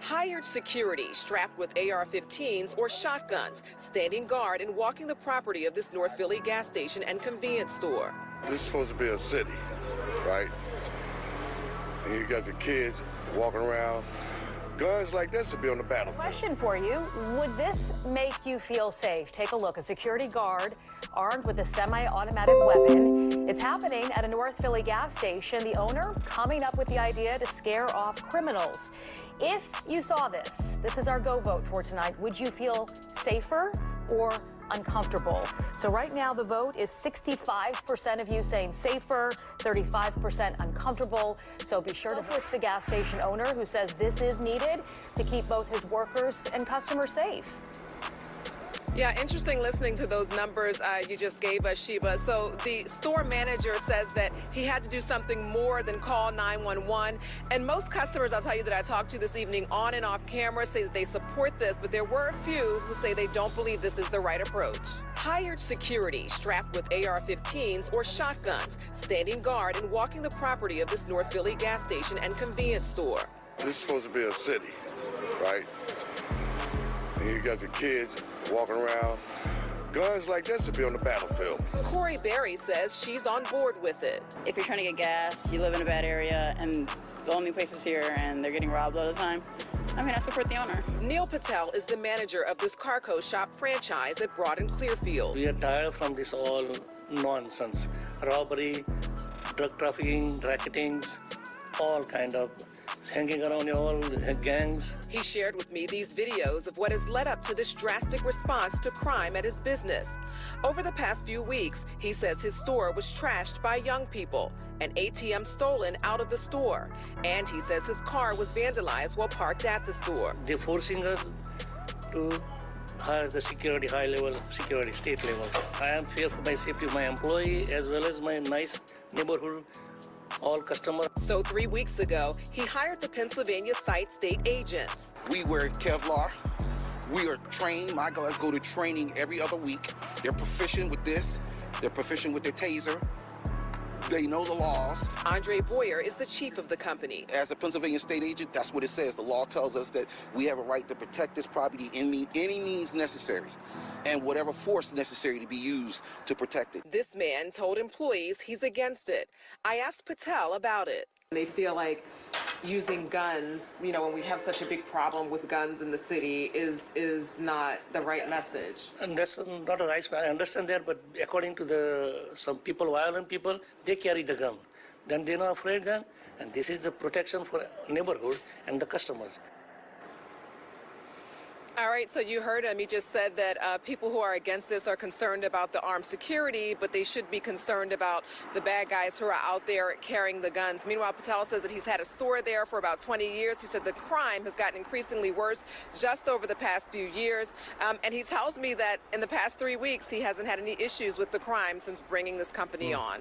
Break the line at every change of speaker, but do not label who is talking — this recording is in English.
Hired security strapped with AR-15s or shotguns, standing guard and walking the property of this North Philly gas station and convenience store.
This is supposed to be a city, right? And you got the kids walking around. Guns like this should be on the battlefield.
Question for you, would this make you feel safe? Take a look, a security guard armed with a semi-automatic weapon. It's happening at a North Philly gas station. The owner coming up with the idea to scare off criminals. If you saw this is our go vote for tonight. Would you feel safer or uncomfortable? So right now the vote is 65% of you saying safer, 35% uncomfortable. So be sure to vote for the gas station owner who says this is needed to keep both his workers and customers safe.
Yeah, interesting listening to those numbers you just gave us, Sheba. So the store manager says that he had to do something more than call 911. And most customers, I'll tell you, that I talked to this evening on and off camera say that they support this, but there were a few who say they don't believe this is the right approach. Hired security strapped with AR-15s or shotguns, standing guard and walking the property of this North Philly gas station and convenience store.
This is supposed to be a city, right? And you got the kids walking around. Guns like this should be on the battlefield.
Corey Berry says she's on board with it.
If you're trying to get gas, you live in a bad area, and the only place is here, and they're getting robbed all the time, I mean, I support the owner.
Neil Patel is the manager of this Carco shop franchise at Broad and Clearfield.
We are tired from this all nonsense. Robbery, drug trafficking, racketings, all kind of hanging around all gangs.
He shared with me these videos of what has led up to this drastic response to crime at his business. Over the past few weeks, he says his store was trashed by young people, an ATM stolen out of the store, and he says his car was vandalized while parked at the store.
They're forcing us to hire the security, high-level security, state level. I am fear for my safety of my employee as well as my nice neighborhood, all customers.
So 3 weeks ago, he hired the Pennsylvania site state agents.
We wear Kevlar. We are trained. My guys go to training every other week. They're proficient with this. They're proficient with their taser. They know the laws.
Andre Boyer is the chief of the company.
As a Pennsylvania state agent, that's what it says. The law tells us that we have a right to protect this property in any means necessary, and whatever force necessary to be used to protect it.
This man told employees he's against it. I asked Patel about it. They feel like using guns, you know, when we have such a big problem with guns in the city, is not the right message.
And that's not a right. I understand that, but according to some people, violent people, they carry the gun. Then they're not afraid then, and this is the protection for neighborhood and the customers.
All right, so you heard him. He just said that people who are against this are concerned about the armed security, but they should be concerned about the bad guys who are out there carrying the guns. Meanwhile, Patel says that he's had a store there for about 20 years. He said the crime has gotten increasingly worse just over the past few years. And he tells me that in the past 3 weeks, he hasn't had any issues with the crime since bringing this company on.